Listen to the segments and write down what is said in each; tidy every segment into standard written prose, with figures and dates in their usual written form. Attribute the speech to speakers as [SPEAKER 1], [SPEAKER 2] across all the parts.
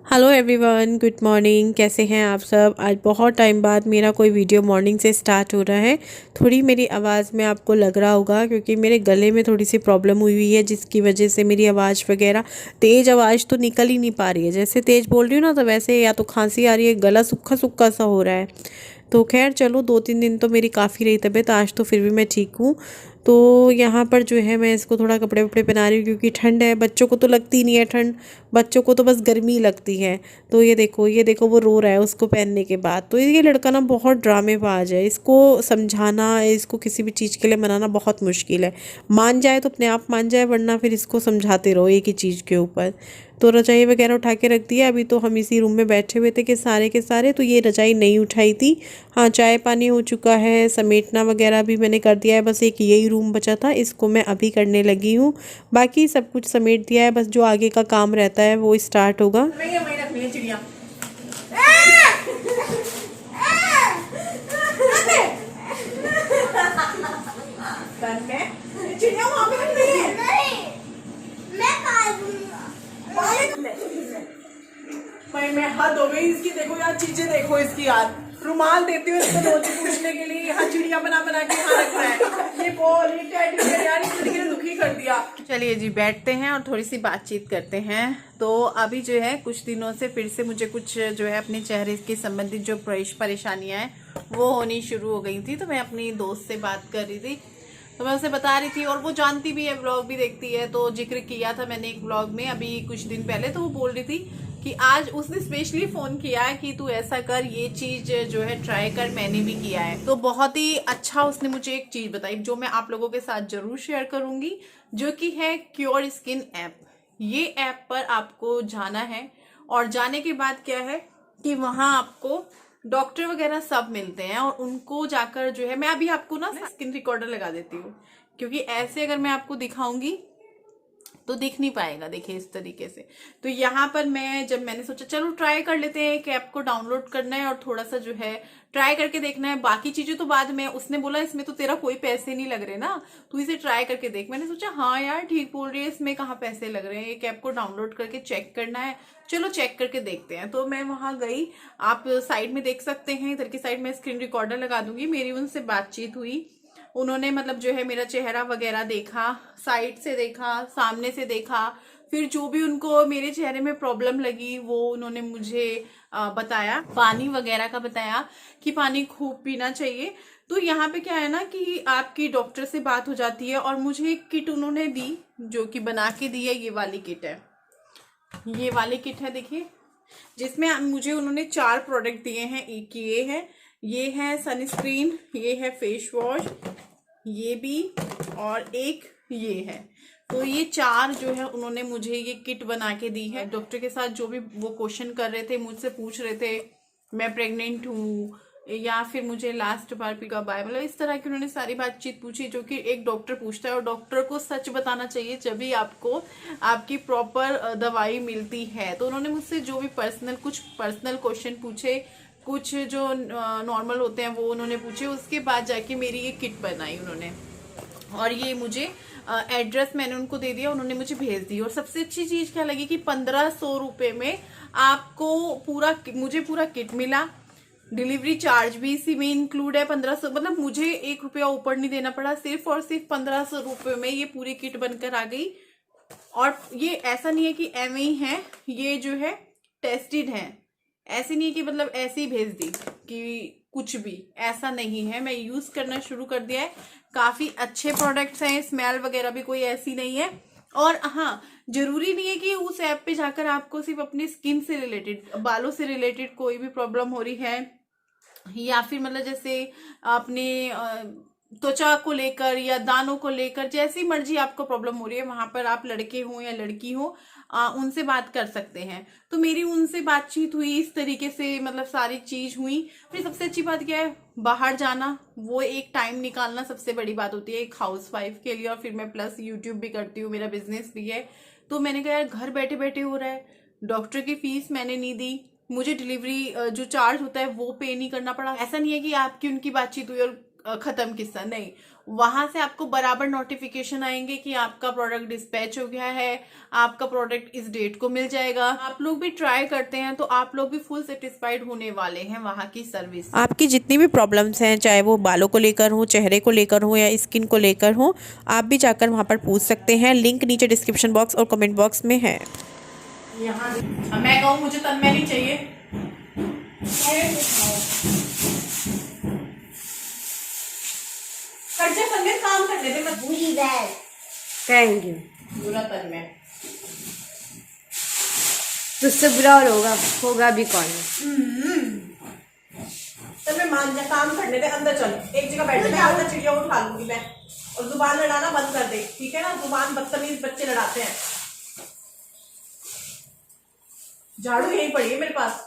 [SPEAKER 1] Hello everyone, good morning. कैसे हैं आप सब? आज बहुत टाइम बाद मेरा कोई वीडियो मॉर्निंग से स्टार्ट हो रहा है। थोड़ी मेरी आवाज़ में आपको लग रहा होगा क्योंकि मेरे गले में थोड़ी सी प्रॉब्लम हुई है, जिसकी वजह से मेरी आवाज़ वगैरह तेज़ आवाज़ तो निकल ही नहीं पा रही है। जैसे तेज़ बोल रही हूँ ना, तो वैसे या तो खांसी आ रही है, गला सूखा सूखा सा हो रहा है। तो खैर चलो, 2-3 दिन तो मेरी काफ़ी रही तबीयत, आज तो फिर भी मैं ठीक हूँ। तो यहाँ पर जो है मैं इसको थोड़ा कपड़े वपड़े पहना रही हूँ क्योंकि ठंड है। बच्चों को तो लगती नहीं है ठंड, बच्चों को तो बस गर्मी लगती है। तो ये देखो वो रो रहा है उसको पहनने के बाद। तो ये लड़का ना बहुत ड्रामेबाज है, इसको समझाना, इसको किसी भी चीज़ के लिए मनाना बहुत मुश्किल है। मान जाए तो अपने आप मान जाए, वरना फिर इसको समझाते रहो एक ही चीज़ के ऊपर। तो रजाई वगैरह उठा के रख दिया। अभी तो हम इसी रूम में बैठे हुए थे कि सारे के सारे, तो ये रजाई नहीं उठाई थी। हाँ, चाय पानी हो चुका है, समेटना वगैरह भी मैंने कर दिया है। बस एक यही रूम बचा था, इसको मैं अभी करने लगी हूँ। बाकी सब कुछ समेट दिया है, बस जो आगे का काम रहता है वो स्टार्ट होगा।
[SPEAKER 2] चिड़िया चिड़िया वहां पे नहीं है। मैं हद हो गई इसकी। देखो यार, चीजें देखो इसकी यार। रुमाल देती हूँ इसको रोटी पूछने के लिए, यहाँ चिड़िया बना बना के यहाँ रख रहा है। ये बॉल, ये टेडी बियर, यार इस तरीके से दुखी कर दिया। चलिए जी, बैठते हैं और थोड़ी सी बातचीत करते हैं। तो अभी जो है कुछ दिनों से फिर से मुझे कुछ जो है अपने चेहरे के संबंधित जो परेशानियां हैं वो होनी शुरू हो गई थी। तो मैं अपनी दोस्त से बात कर रही थी, तो मैं उसे बता रही थी, और वो जानती भी है, व्लॉग भी देखती है। तो जिक्र किया था मैंने एक व्लॉग में अभी कुछ दिन पहले। तो वो बोल रही थी कि आज उसने स्पेशली फोन किया है कि तू ऐसा कर, ये चीज जो है ट्राई कर, मैंने भी किया है। तो बहुत ही अच्छा उसने मुझे एक चीज बताई जो मैं आप लोगों के साथ जरूर शेयर करूंगी, जो कि है क्योर स्किन ऐप। ये ऐप पर आपको जाना है, और जाने के बाद क्या है कि वहां आपको डॉक्टर वगैरह सब मिलते हैं, और उनको जाकर जो है, मैं अभी आपको ना स्किन रिकॉर्डर लगा देती हूँ, क्योंकि ऐसे अगर मैं आपको दिखाऊंगी तो दिख नहीं पाएगा। देखिए इस तरीके से। तो यहाँ पर मैंने सोचा चलो ट्राई कर लेते हैं, एक ऐप को डाउनलोड करना है और थोड़ा सा जो है ट्राई करके देखना है। बाकी चीजें तो बाद में। उसने बोला इसमें तो तेरा कोई पैसे नहीं लग रहे ना, तू इसे ट्राई करके देख। मैंने सोचा हाँ यार ठीक बोल रही है, इसमें कहाँ पैसे लग रहे हैं, एक ऐप को डाउनलोड करके चेक करना है, चलो चेक करके देखते हैं। तो मैं वहां गई, आप साइड में देख सकते हैं, इधर की साइड में स्क्रीन रिकॉर्डर लगा दूंगी। मेरी उनसे बातचीत हुई, उन्होंने मतलब जो है मेरा चेहरा वगैरह देखा, साइड से देखा, सामने से देखा, फिर जो भी उनको मेरे चेहरे में प्रॉब्लम लगी वो उन्होंने मुझे बताया। पानी वगैरह का बताया कि पानी खूब पीना चाहिए। तो यहाँ पे क्या है ना कि आपकी डॉक्टर से बात हो जाती है, और मुझे एक किट उन्होंने दी, जो कि बना के दी है। ये वाली किट है, ये वाली किट है देखिए, जिसमें मुझे उन्होंने 4 प्रोडक्ट दिए हैं। एक ये है सनस्क्रीन, ये है फेस वॉश, ये भी, और एक ये है। तो ये 4 जो है उन्होंने मुझे ये किट बना के दी है। डॉक्टर के साथ जो भी वो क्वेश्चन कर रहे थे, मुझसे पूछ रहे थे मैं प्रेग्नेंट हूँ, या फिर मुझे लास्ट बार पी कब आया, मतलब इस तरह की उन्होंने सारी बातचीत पूछी, जो कि एक डॉक्टर पूछता है। और डॉक्टर को सच बताना चाहिए, जब आपको आपकी प्रॉपर दवाई मिलती है। तो उन्होंने मुझसे जो भी कुछ पर्सनल क्वेश्चन पूछे, कुछ जो नॉर्मल होते हैं वो उन्होंने पूछे। उसके बाद जाके मेरी ये किट बनाई उन्होंने, और ये मुझे एड्रेस मैंने उनको दे दिया, उन्होंने मुझे भेज दी। और सबसे अच्छी चीज क्या लगी कि 1500 रुपए में आपको मुझे पूरा किट मिला। डिलीवरी चार्ज भी इसी में इंक्लूड है। 1500, मतलब मुझे 1 रुपया ऊपर नहीं देना पड़ा। सिर्फ और सिर्फ 1500 रुपए में ये पूरी किट बनकर आ गई। और ये ऐसा नहीं है कि एवं ही है, ये जो है टेस्टेड है। ऐसे नहीं है कि मतलब ऐसे ही भेज दी कि कुछ भी, ऐसा नहीं है। मैं यूज करना शुरू कर दिया है, काफी अच्छे प्रोडक्ट्स हैं, स्मेल वगैरह भी कोई ऐसी नहीं है। और हाँ, जरूरी नहीं है कि उस ऐप पे जाकर आपको सिर्फ अपनी स्किन से रिलेटेड, बालों से रिलेटेड कोई भी प्रॉब्लम हो रही है, या फिर मतलब जैसे अपने त्वचा को लेकर या दानों को लेकर, जैसी मर्जी आपको प्रॉब्लम हो रही है, वहां पर आप लड़के हो या लड़की हो, उनसे बात कर सकते हैं। तो मेरी उनसे बातचीत हुई इस तरीके से, मतलब सारी चीज हुई। फिर सबसे अच्छी बात क्या है, बाहर जाना, वो एक टाइम निकालना सबसे बड़ी बात होती है एक हाउसवाइफ के लिए। और फिर मैं प्लस यूट्यूब भी करती हूँ, मेरा बिजनेस भी है। तो मैंने कहा यार घर बैठे बैठे हो रहा है, डॉक्टर की फीस मैंने नहीं दी, मुझे डिलीवरी जो चार्ज होता है वो पे नहीं करना पड़ा। ऐसा नहीं है कि आपकी उनकी बातचीत हुई और ख़त्म किस्सा नहीं, वहाँ से आपको बराबर नोटिफिकेशन आएंगे कि आपका प्रोडक्ट डिस्पैच हो गया है, आपका प्रोडक्ट इस डेट को मिल जाएगा। आप लोग भी ट्राई करते हैं तो आप लोग भी फुल सेटिस्फाइड होने वाले हैं वहाँ की सर्विस।
[SPEAKER 1] आपकी जितनी भी प्रॉब्लम्स हैं, चाहे वो बालों को लेकर हो, चेहरे को लेकर हो या स्किन को लेकर हो, आप भी जाकर वहाँ पर पूछ सकते हैं। लिंक नीचे डिस्क्रिप्शन बॉक्स और कमेंट बॉक्स में है।
[SPEAKER 2] यहाँ मैं कहूँ मुझे तन्मय नहीं चाहिए, तन्मय काम करने दे, मत
[SPEAKER 3] बुरी बैग। Thank you.
[SPEAKER 2] बुरा तन्मय,
[SPEAKER 3] तुझसे बुरा और होगा भी कौन।
[SPEAKER 2] तन्मय मान जा, काम करने दे, अंदर चल, एक जगह बैठ जा, अंदर चिड़िया को उठा लूंगी मैं, और जुबान लड़ाना बंद कर दे, ठीक है ना? जुबान बदतमीज बच्चे लड़ाते हैं। झाड़ू यहीं पड़ी है मेरे पास।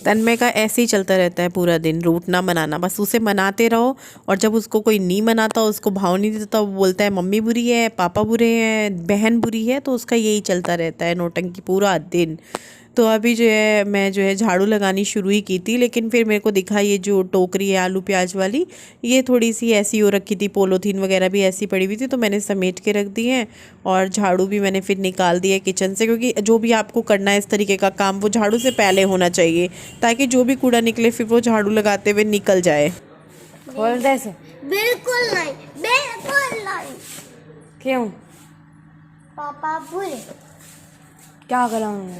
[SPEAKER 1] तन्मय का ऐसे ही चलता रहता है पूरा दिन, रूठना मनाना, बस उसे मनाते रहो, और जब उसको कोई नहीं मनाता, उसको भाव नहीं देता, वो बोलता है मम्मी बुरी है, पापा बुरे हैं, बहन बुरी है, तो उसका यही चलता रहता है नौटंकी पूरा दिन। तो अभी जो है मैं जो है झाड़ू लगानी शुरू ही की थी, लेकिन फिर मेरे को दिखा ये जो टोकरी है आलू प्याज वाली, ये थोड़ी सी ऐसी हो रखी थी, पोलोथीन वगैरह भी ऐसी पड़ी हुई थी, तो मैंने समेट के रख दी है। और झाड़ू भी मैंने फिर निकाल दिया किचन से, क्योंकि जो भी आपको करना है इस तरीके का काम, वो झाड़ू से पहले होना चाहिए, ताकि जो भी कूड़ा निकले फिर वो झाड़ू लगाते हुए निकल जाए।
[SPEAKER 3] बोल दे से। बिल्कुल नहीं, बिल्कुल नहीं। क्यों? पापा बुरे। क्या कराऊंगा?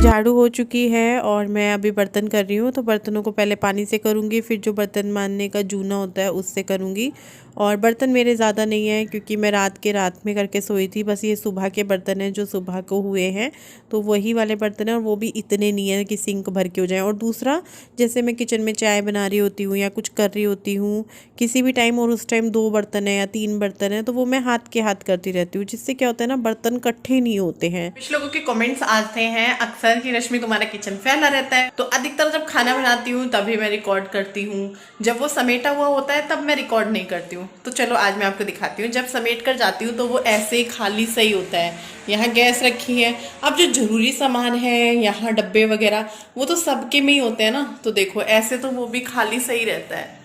[SPEAKER 1] झाड़ू हो चुकी है और मैं अभी बर्तन कर रही हूँ। तो बर्तनों को पहले पानी से करूँगी, फिर जो बर्तन मांजने का जूना होता है उससे करूँगी। और बर्तन मेरे ज़्यादा नहीं है, क्योंकि मैं रात में करके सोई थी। बस ये सुबह के बर्तन हैं जो सुबह को हुए हैं, तो वही वाले बर्तन हैं, और वो भी इतने नहीं है कि सिंक भर के हो जाए। और दूसरा, जैसे मैं किचन में चाय बना रही होती हूँ या कुछ कर रही होती हूँ किसी भी टाइम, और उस टाइम 2 बर्तन है या 3 बर्तन है, तो वो मैं हाथ के हाथ करती रहती हूँ, जिससे क्या होता है ना, बर्तन इकट्ठे नहीं होते हैं।
[SPEAKER 2] कुछ लोगों के कमेंट्स आते हैं अक्सर कि रश्मि तुम्हारा किचन फैला रहता है, तो अधिकतर जब खाना बनाती हूँ तभी मैं रिकॉर्ड करती हूँ, जब वो समेटा हुआ होता है तब मैं रिकॉर्ड नहीं करती हूँ। तो चलो आज मैं आपको दिखाती हूँ। जब समेट कर जाती हूँ तो वो ऐसे ही खाली सही होता है। यहाँ गैस रखी है, अब जो जरूरी सामान है यहाँ डब्बे वगैरह वो तो सबके में ही होते हैं ना, तो देखो ऐसे तो वो भी खाली सही रहता है।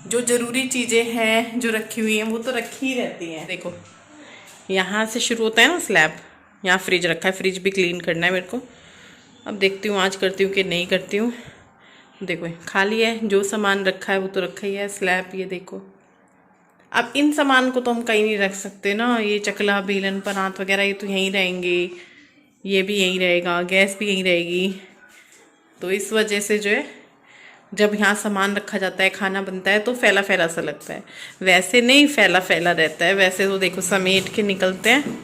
[SPEAKER 2] जो जरूरी चीज़ें हैं जो रखी हुई हैं वो तो रखी ही रहती हैं। देखो यहाँ से शुरू होता है ना स्लैब, यहाँ फ्रिज रखा है, फ्रिज भी क्लीन करना है मेरे को। अब देखती हूँ आज करती हूँ कि नहीं करती हूँ। देखो खाली है, जो सामान रखा है वो तो रखा ही है। स्लैब ये देखो, अब इन सामान को तो हम कहीं नहीं रख सकते ना, ये चकला बेलन परात वगैरह ये तो यहीं रहेंगे, ये भी यहीं रहेगा, गैस भी यहीं रहेगी। तो इस वजह से जो है जब यहाँ सामान रखा जाता है, खाना बनता है, तो फैला फैला सा लगता है। वैसे नहीं फैला फैला रहता है, वैसे तो देखो समेट के निकलते हैं,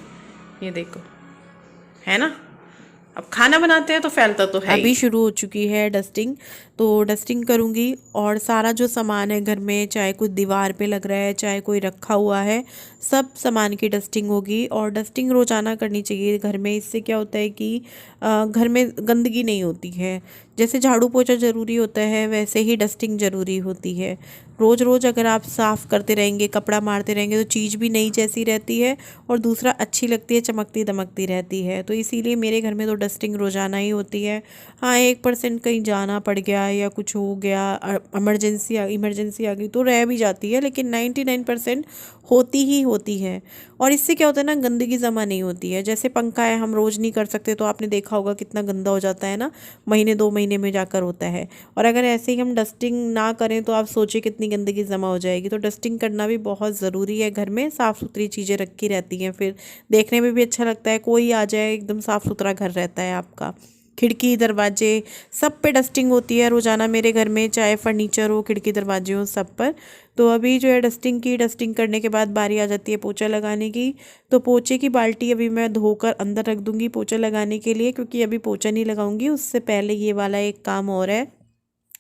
[SPEAKER 2] ये देखो है ना। अब खाना बनाते हैं तो फैलता तो है।
[SPEAKER 1] अभी शुरू हो चुकी है डस्टिंग, तो डस्टिंग करूँगी। और सारा जो सामान है घर में, चाहे कुछ दीवार पे लग रहा है, चाहे कोई रखा हुआ है, सब सामान की डस्टिंग होगी। और डस्टिंग रोज़ाना करनी चाहिए घर में। इससे क्या होता है कि घर में गंदगी नहीं होती है। जैसे झाड़ू पोछा ज़रूरी होता है, वैसे ही डस्टिंग ज़रूरी होती है। रोज़ रोज़ अगर आप साफ़ करते रहेंगे, कपड़ा मारते रहेंगे, तो चीज़ भी नई जैसी रहती है, और दूसरा अच्छी लगती है, चमकती दमकती रहती है। तो इसीलिए मेरे घर में तो डस्टिंग रोज़ाना ही होती है। हाँ 1% कहीं जाना पड़ गया या कुछ हो गया, इमरजेंसी आ गई तो रह भी जाती है, लेकिन 99% होती ही होती होती है। और इससे क्या होता है ना, गंदगी जमा नहीं होती है। जैसे पंखा है, हम रोज़ नहीं कर सकते, तो आपने देखा होगा कितना गंदा हो जाता है ना, महीने 2 महीने में जाकर होता है। और अगर ऐसे ही हम डस्टिंग ना करें तो आप सोचिए कितनी गंदगी जमा हो जाएगी। तो डस्टिंग करना भी बहुत ज़रूरी है। घर में साफ़ सुथरी चीज़ें रखी रहती हैं, फिर देखने में भी अच्छा लगता है। कोई आ जाए, एकदम साफ़ सुथरा घर रहता है आपका। खिड़की दरवाजे सब पे डस्टिंग होती है रोज़ाना मेरे घर में, चाहे फर्नीचर हो, खिड़की दरवाजे हो, सब पर। तो अभी जो है डस्टिंग करने के बाद बारी आ जाती है पोछा लगाने की। तो पोछे की बाल्टी अभी मैं धोकर अंदर रख दूँगी पोछा लगाने के लिए, क्योंकि अभी पोछा नहीं लगाऊंगी, उससे पहले ये वाला एक काम और है,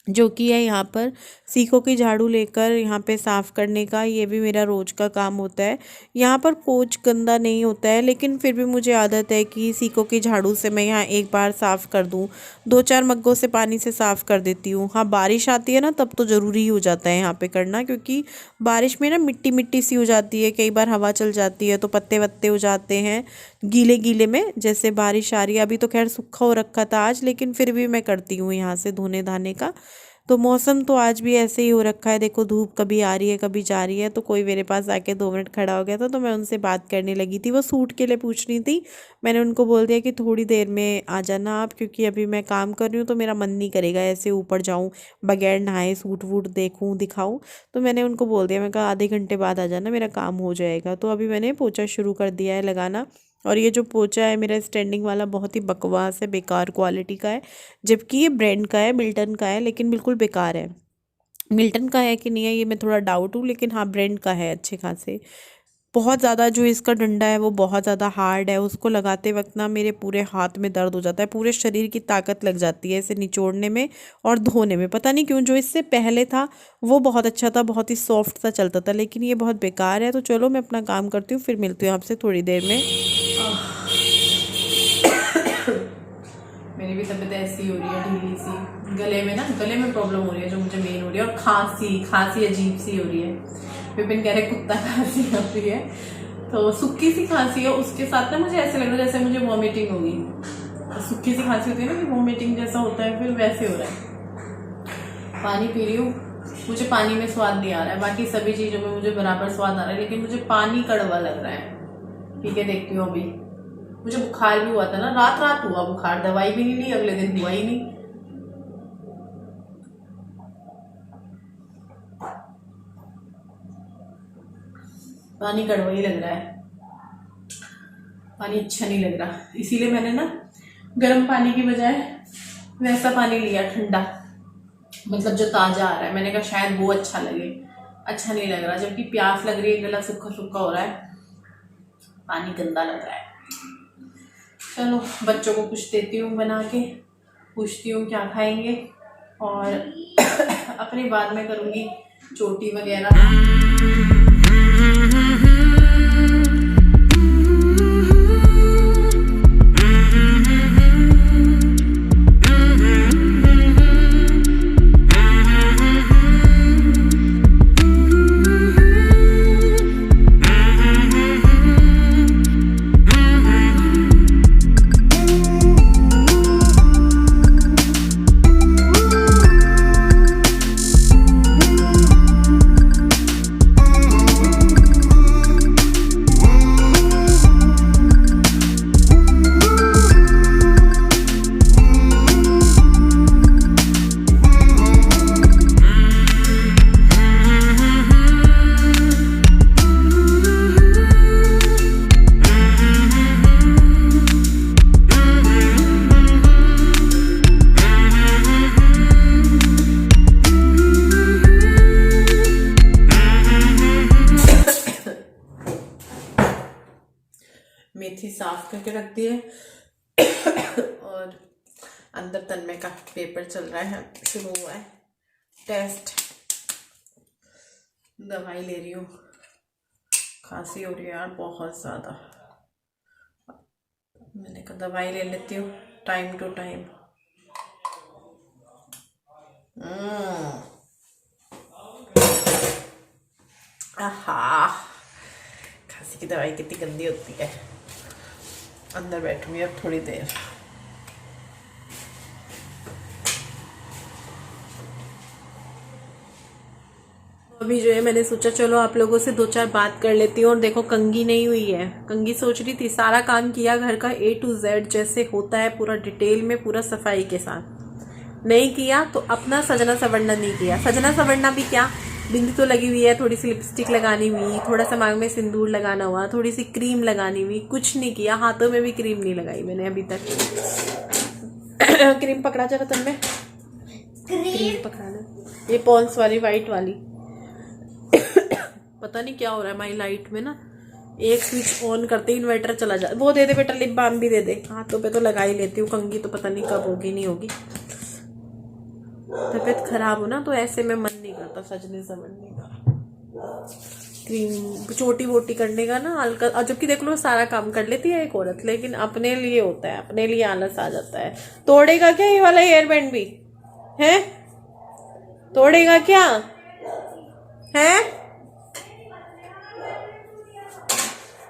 [SPEAKER 1] जो कि है यहाँ पर सीखों की झाड़ू लेकर यहाँ पे साफ़ करने का। ये भी मेरा रोज़ का काम होता है। यहाँ पर पोंछ गंदा नहीं होता है, लेकिन फिर भी मुझे आदत है कि सीखों की झाड़ू से मैं यहाँ एक बार साफ़ कर दूँ, 2-4 मग्गों से पानी से साफ़ कर देती हूँ। हाँ, बारिश आती है ना, तब तो ज़रूरी हो जाता है यहाँ पे करना, क्योंकि बारिश में ना मिट्टी मिट्टी सी हो जाती है, कई बार हवा चल जाती है तो पत्ते वत्ते हो जाते हैं गीले गीले में। जैसे बारिश आ रही है, अभी तो खैर सूखा हो रखा था आज, लेकिन फिर भी मैं करती हूँ यहाँ से धोने धाने का। तो मौसम तो आज भी ऐसे ही हो रखा है, देखो धूप कभी आ रही है कभी जा रही है। तो कोई मेरे पास आके 2 मिनट खड़ा हो गया था, तो मैं उनसे बात करने लगी थी। वो सूट के लिए पूछ रही थी। मैंने उनको बोल दिया कि थोड़ी देर में आ जाना आप, क्योंकि अभी मैं काम कर रही हूँ, तो मेरा मन नहीं करेगा ऐसे ऊपर जाऊँ बगैर नहाए, सूट वूट देखूँ दिखाऊँ। तो मैंने उनको बोल दिया, मैं कहा आधे घंटे बाद आ जाना, मेरा काम हो जाएगा। तो अभी मैंने पोछा शुरू कर दिया है लगाना। और ये जो पोछा है मेरा स्टैंडिंग वाला, बहुत ही बकवास है, बेकार क्वालिटी का है। जबकि ये ब्रांड का है, मिल्टन का है, लेकिन बिल्कुल बेकार है। मिल्टन का है कि नहीं है ये मैं थोड़ा डाउट हूँ, लेकिन हाँ ब्रांड का है अच्छे खासे। बहुत ज़्यादा जो इसका डंडा है वो बहुत ज़्यादा हार्ड है, उसको लगाते वक्त ना मेरे पूरे हाथ में दर्द हो जाता है, पूरे शरीर की ताकत लग जाती है इसे निचोड़ने में और धोने में। पता नहीं क्यों, जो इससे पहले था वो बहुत अच्छा था, बहुत ही सॉफ्ट सा चलता था, लेकिन ये बहुत बेकार है। तो चलो मैं अपना काम करती हूँ, फिर मिलती हूँ आपसे थोड़ी देर में।
[SPEAKER 2] मेरी भी तबीयत ऐसी हो रही है, ढीली सी, गले में प्रॉब्लम हो रही है जो मुझे मेन हो रही है, और खांसी अजीब सी हो रही है। विपिन कह रहे कुत्ता खांसी हो रही है, तो सूखी सी खांसी है। उसके साथ ना मुझे ऐसे लग रहा है जैसे मुझे वॉमिटिंग होगी। तो सूखी सी खांसी होती है ना कि वॉमिटिंग जैसा होता है, फिर वैसे हो रहा है। पानी पी रही हूँ, मुझे पानी में स्वाद नहीं आ रहा है, बाकी सभी चीज़ों में मुझे बराबर स्वाद आ रहा है, लेकिन मुझे पानी कड़वा लग रहा है। ठीक है, देखती हूँ। अभी मुझे बुखार भी हुआ था ना, रात हुआ बुखार, दवाई भी नहीं ली, अगले दिन हुआ ही नहीं। पानी कड़वा ही लग रहा है, पानी अच्छा नहीं लग रहा, इसीलिए मैंने ना गर्म पानी की बजाय वैसा पानी लिया, ठंडा, मतलब जो ताज़ा आ रहा है। मैंने कहा शायद वो अच्छा लगे, अच्छा नहीं लग रहा, जबकि प्यास लग रही है, गला सूखा सूखा हो रहा है, पानी गंदा लग रहा है। चलो बच्चों को कुछ देती हूँ बना के, पूछती हूँ क्या खाएंगे, और अपनी बाद में करूँगी चोटी वगैरह। मेथी साफ करके रख दी है, और अंदर तन्मय का पेपर चल रहा है, शुरू हुआ है टेस्ट। दवाई ले रही हूँ, खांसी हो रही है यार बहुत ज़्यादा। मैंने कहा दवाई ले लेती हूँ टाइम टू टाइम। आहा, खांसी की दवाई कितनी गंदी होती है। अंदर बैठूंगी अब थोड़ी देर।
[SPEAKER 1] अभी जो है मैंने सोचा चलो आप लोगों से 2-4 बात कर लेती हूँ। और देखो कंघी नहीं हुई है। कंघी सोच रही थी, सारा काम किया घर का A to Z जैसे होता है, पूरा डिटेल में, पूरा सफाई के साथ नहीं किया। तो अपना सजना संवरना नहीं किया। सजना संवरना भी क्या, बिंदी तो लगी हुई है, थोड़ी सी लिपस्टिक लगानी हुई, थोड़ा सा मांग में सिंदूर लगाना हुआ, थोड़ी सी क्रीम लगानी हुई, कुछ नहीं किया। हाथों में भी क्रीम नहीं लगाई मैंने अभी तक। क्रीम पकड़ा जरा तुम में, क्रीम पकड़ा ले, ये पॉन्स वाली वाइट वाली। पता नहीं क्या हो रहा है हमारी लाइट में ना, एक स्विच ऑन करते ही इन्वर्टर चला जाता। वो दे दे बेटा, लिप बाम भी दे दे। हाथों पे तो लगा ही लेती हूँ, कंघी तो पता नहीं कब होगी नहीं होगी। तबीयत खराब हो ना तो ऐसे में मन नहीं करता सजने संवरने का, क्रीम चोटी वोटी करने का ना हल्का। जबकि देख लो सारा काम कर लेती है एक औरत, लेकिन अपने लिए होता है, अपने लिए आलस आ जाता है। तोड़ेगा क्या ये वाला हेयर बैंड भी है? तोड़ेगा क्या है?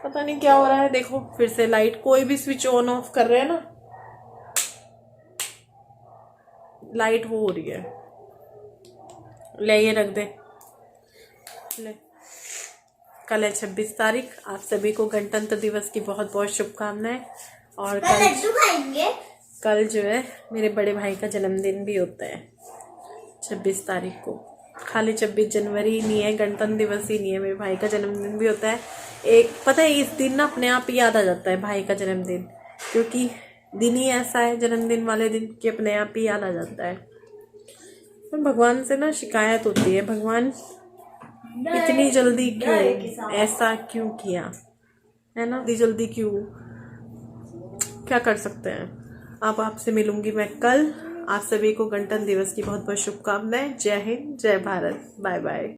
[SPEAKER 1] पता नहीं क्या हो रहा है। देखो फिर से लाइट, कोई भी स्विच ऑन ऑफ कर रहे हैं ना, लाइट वो हो रही है। ले ये रख दे, ले। कल है 26 तारीख। आप सभी को गणतंत्र दिवस की बहुत बहुत शुभकामनाएं। और कल जो है मेरे बड़े भाई का जन्मदिन भी होता है 26 तारीख को। खाली 26 जनवरी ही नहीं है, गणतंत्र दिवस ही नहीं है, मेरे भाई का जन्मदिन भी होता है। एक पता है इस दिन ना अपने आप याद आ जाता है भाई का जन्मदिन, क्योंकि दिन ही ऐसा है जन्मदिन वाले दिन कि अपने आप ही याद आ जाता है। तो भगवान से ना शिकायत होती है, भगवान इतनी जल्दी क्यों, ऐसा क्यों किया है ना, इतनी जल्दी क्यों, क्या कर सकते हैं। अब आपसे मिलूंगी मैं कल। आप सभी को गणतंत्र दिवस की बहुत बहुत शुभकामनाएं। जय हिंद, जय भारत, बाय बाय।